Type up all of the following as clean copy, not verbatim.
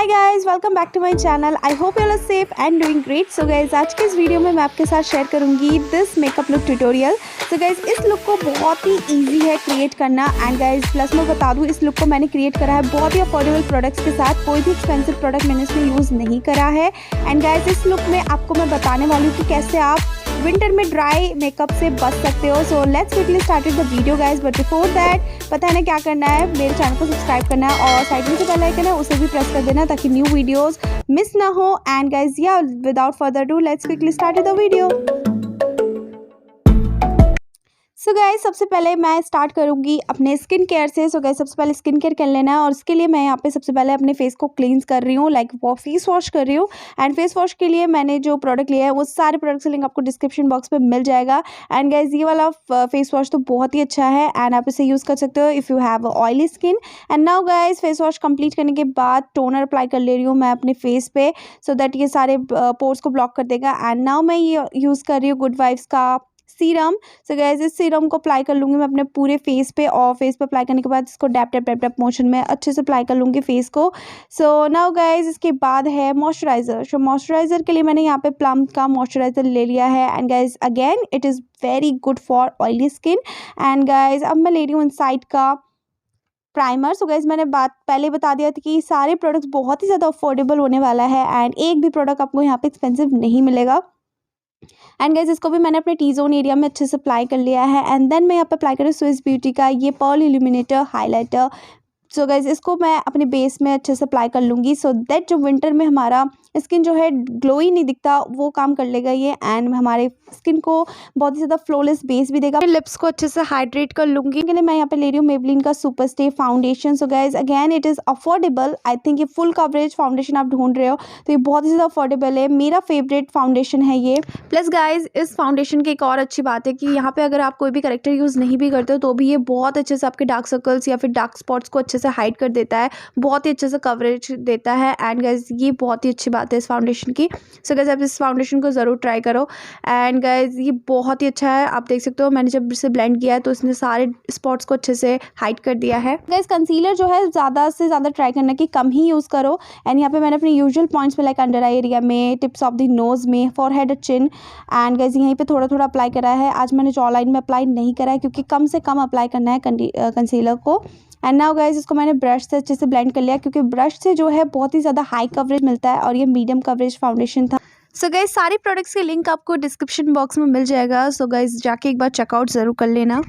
Guys, welcome back to my channel. I hope you are safe and doing great. So guys, आज के इस video में मैं आपके साथ शेयर करूंगी this makeup look tutorial. So guys, इस लुक को बहुत ही इजी है क्रिएट करना। एंड गाइज प्लस मैं बता दूं, इस लुक को मैंने क्रिएट करा है बहुत ही अफोर्डेबल प्रोडक्ट्स के साथ। कोई भी एक्सपेंसिव प्रोडक्ट मैंने इसमें यूज़ नहीं करा है। एंड गाइज इस लुक में आपको मैं बताने वाली हूँ कि कैसे आप विंटर में ड्राई मेकअप से बच सकते हो। So let's quickly started the video guys, but before that पता है ना क्या करना है, मेरे चैनल को सब्सक्राइब करना है और साइड में जो बेल आइकन है उसे भी प्रेस कर देना ताकि न्यू वीडियोस मिस ना हो। एंड गाइज या without further do let's quickly start the video. So guys, सबसे पहले मैं स्टार्ट करूंगी अपने स्किन केयर से। सो गाइज, सबसे पहले स्किन केयर कर लेना है और इसके लिए मैं यहाँ पे सबसे पहले अपने फेस को क्लींस कर रही हूँ, लाइक वो फेस वॉश कर रही हूँ। एंड फेस वॉश के लिए मैंने जो प्रोडक्ट लिया है वो सारे प्रोडक्ट्स का लिंक आपको डिस्क्रिप्शन बॉक्स में मिल जाएगा। एंड गाइज ये वाला फेस वॉश तो बहुत ही अच्छा है एंड आप इसे यूज़ कर सकते हो if you have oily skin. And now guys, face wash complete करने के बाद टोनर अप्लाई कर ले रही हूँ मैं अपने फेस पे, सो दैट ये सारे पोर्स को ब्लॉक कर देगा। एंड नाउ मैं ये यूज़ कर रही हूँ गुड वाइब्स का सीरम। सो गाइस, इस सीरम को अप्लाई कर लूँगी मैं अपने पूरे फेस पे और फेस पे अप्लाई करने के बाद इसको dab dab dab dab motion में अच्छे से अप्लाई कर लूँगी फेस को। सो नाउ गाइस, इसके बाद है मॉइस्चराइज़र। सो मॉइस्चराइज़र के लिए मैंने यहाँ पे प्लम का मॉइस्चराइज़र ले लिया है। And guys again it is very good for oily skin. And guys अब मैं ले रही हूँ इनसाइड का प्राइमर। सो गाइस, मैंने बात पहले बता दिया था कि सारे प्रोडक्ट्स बहुत ही ज़्यादा अफोर्डेबल होने वाला है एंड एक भी प्रोडक्ट आपको यहाँ पे एक्सपेंसिव नहीं मिलेगा। एंड गाइज इसको भी मैंने अपने टी जोन एरिया में अच्छे से अप्लाई कर लिया है। एंड देन मैं यहाँ पे अप्लाई कर रही हूँ स्विस ब्यूटी का ये pearl illuminator highlighter. So guys इसको मैं अपने बेस में अच्छे से अप्लाई कर लूँगी सो दैट जो विंटर में हमारा स्किन जो है ग्लो ही नहीं दिखता वो काम कर लेगा ये। एंड हमारे स्किन को बहुत ही ज़्यादा फ्लॉलेस बेस भी देगा। लिप्स को अच्छे से हाइड्रेट कर लूँगी। के लिए मैं यहाँ पे ले रही हूँ मेबलिन का Superstay foundation. So guys again it is affordable. I think ये फुल कवरेज फाउंडेशन आप ढूंढ रहे हो तो ये बहुत ही ज़्यादा अफोर्डेबल है, मेरा फेवरेट फाउंडेशन है ये। प्लस गाइज इस फाउंडेशन की एक और अच्छी बात है कि यहाँ पे अगर आप कोई भी करेक्टर यूज़ नहीं भी करते हो तो भी ये बहुत अच्छे से आपके डार्क सर्कल्स या फिर डार्क स्पॉट्स को अच्छे से हाइड कर देता है, बहुत ही अच्छे से कवरेज देता है। एंड गाइज ये बहुत ही अच्छी बात है इस फाउंडेशन की। सो गाइज आप इस फाउंडेशन को ज़रूर ट्राई करो। एंड गाइज ये बहुत ही अच्छा है, आप देख सकते हो मैंने जब इसे ब्लेंड किया है तो इसने सारे स्पॉट्स को अच्छे से हाइड कर दिया है। गाइज कंसीलर जो है ज़्यादा से ज़्यादा ट्राई करना कि कम ही यूज़ करो। एंड यहाँ पे मैंने अपने यूजुअल पॉइंट्स में लाइक अंडर आई एरिया में, टिप्स ऑफ द नोज़ में, फॉरहेड, चिन एंड गाइज यहीं पे थोड़ा थोड़ा अप्लाई करा है। आज मैंने जॉ लाइन में अप्लाई नहीं करा है क्योंकि कम से कम अप्लाई करना है कंसीलर को। एंड नाउ गाइज इसको मैंने ब्रश से अच्छे से ब्लेंड कर लिया क्योंकि ब्रश से जो है बहुत ही ज़्यादा हाई कवरेज मिलता है और ये मीडियम कवरेज फाउंडेशन था। सो गाइज सारे प्रोडक्ट्स के लिंक आपको डिस्क्रिप्शन बॉक्स में मिल जाएगा। सो गाइज जाके एक बार चेकआउट ज़रूर कर लेना।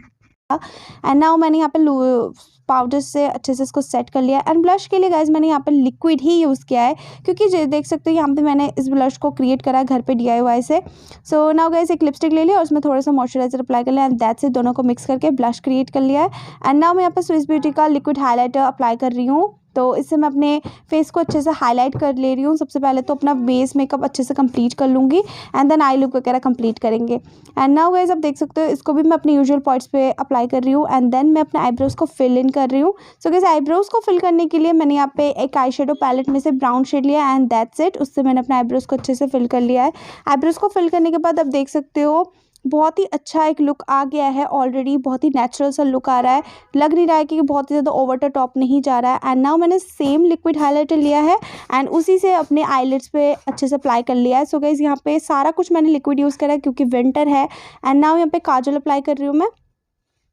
एंड नाउ मैंने यहाँ पे पाउडर से अच्छे से इसको सेट कर लिया। एंड ब्लश के लिए गाइज मैंने यहाँ पे लिक्विड ही यूज़ किया है क्योंकि देख सकते हो यहाँ पे मैंने इस ब्लश को क्रिएट करा है घर पे DIY से। सो नाउ गाइज एक लिपस्टिक ले लिया और उसमें थोड़ा सा मॉइस्चराइजर अप्लाई कर लिया एंड दैट्स इट, दोनों को मिक्स करके ब्लश क्रिएट कर लिया है। एंड नाउ मैं यहाँ पे स्विस ब्यूटी का लिक्विड हाईलाइटर अप्लाई कर रही हूँ तो इससे मैं अपने फेस को अच्छे से हाईलाइट कर ले रही हूँ। सबसे पहले तो अपना बेस मेकअप अच्छे से कंप्लीट कर लूँगी एंड देन आई लुक वगैरह कंप्लीट करेंगे। एंड नाउ गाइज आप देख सकते हो इसको भी मैं अपने यूजुअल पॉइंट्स पे अप्लाई कर रही हूँ एंड देन मैं अपने आईब्रोज को फिल इन कर रही हूँ। सो गाइज आईब्रोज को फिल करने के लिए मैंने यहाँ पे एक आई शेडो पैलेट में से ब्राउन शेड लिया एंड दैट्स इट, उससे मैंने अपने आईब्रोज को अच्छे से फिल कर लिया है। आईब्रोज को फिल करने के बाद आप देख सकते हो बहुत ही अच्छा एक लुक आ गया है ऑलरेडी, बहुत ही नेचुरल सा लुक आ रहा है, लग नहीं रहा है कि बहुत ही ज़्यादा ओवर द टॉप नहीं जा रहा है। एंड नाउ मैंने सेम लिक्विड हाइलाइटर लिया है एंड उसी से अपने आईलिड्स पे अच्छे से अप्लाई कर लिया है। सो गाइज यहाँ पे सारा कुछ मैंने लिक्विड यूज़ करा है क्योंकि विंटर है। एंड नाउ यहाँ पे काजल अप्लाई कर रही हूँ मैं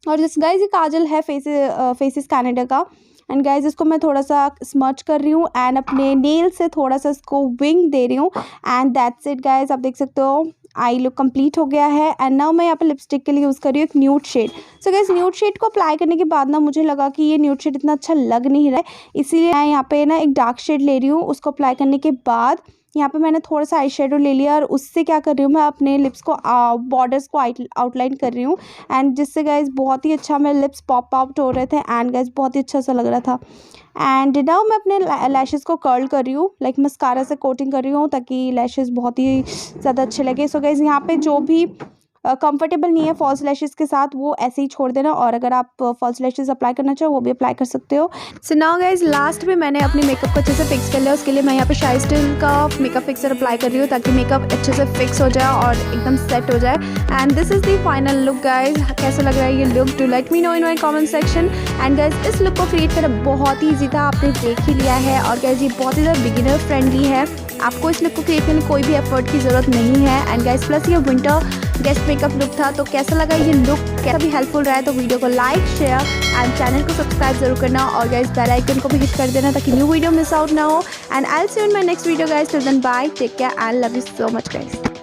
और जिस गाइज ये काजल है फेसिस कैनेडा का। एंड गाइज इसको मैं थोड़ा सा स्मच कर रही हूँ एंड अपने नेल से थोड़ा सा इसको विंग दे रही हूँ एंड दैट्स इट गाइज, आप देख सकते हो आई लुक कंप्लीट हो गया है। एंड नाउ मैं यहाँ पे लिपस्टिक के लिए यूज़ कर रही हूँ एक nude shade. So guys nude shade को अप्लाई करने के बाद ना मुझे लगा कि ये न्यूड शेड इतना अच्छा लग नहीं रहा है, इसीलिए मैं यहाँ पे ना एक डार्क शेड ले रही हूँ। उसको अप्लाई करने के बाद यहाँ पे मैंने थोड़ा सा आई शेडो ले लिया और उससे क्या कर रही हूँ मैं अपने लिप्स को बॉर्डर्स को आउटलाइन कर रही हूँ एंड जिससे गाइज बहुत ही अच्छा मेरे लिप्स पॉप आउट हो रहे थे एंड गाइज बहुत ही अच्छा सा लग रहा था। एंड नाउ मैं अपने लैशेस को कर्ल कर रही हूँ, लाइक मस्कारा से कोटिंग कर रही हूँ ताकि लैशेस बहुत ही ज़्यादा अच्छे लगे। सो गाइज यहाँ पे जो भी कंफर्टेबल नहीं है फॉल्स लैशेस के साथ, वो ऐसे ही छोड़ देना। और अगर आप फॉल्स लैशेस अप्लाई करना चाहो वो भी अप्लाई कर सकते हो। सो नाउ गाइज लास्ट में मैंने अपने मेकअप को अच्छे से फिक्स कर लिया। उसके लिए मैं यहाँ पे शाइस्टाइल का मेकअप फिक्सर अप्लाई कर रही हूँ ताकि मेकअप अच्छे से फिक्स हो जाए और एकदम सेट हो जाए। And this is the final look guys. कैसा लग रहा है ये look? Do let me know in my comment section. And guys इस लुक को क्रिएट करना बहुत ही ईजी था, आपने देख ही लिया है। और गाइज ये बहुत ही ज़्यादा बिगिनर फ्रेंडली है, आपको इस लुक को क्रिएट करने कोई भी एफर्ट की ज़रूरत नहीं है। एंड गाइज प्लस ये विंटर गेस्ट मेकअप लुक था। तो कैसा लगा ये लुक? कैसा भी हेल्पफुल रहा है तो वीडियो को लाइक शेयर एंड चैनल को सब्सक्राइब जरूर करना। और गाइज बेल आइकन को भी हिट कर देना ताकि न्यू वीडियो मिस आउट ना हो। And I will see you in my next video guys. Till then bye, take care and love you so much guys.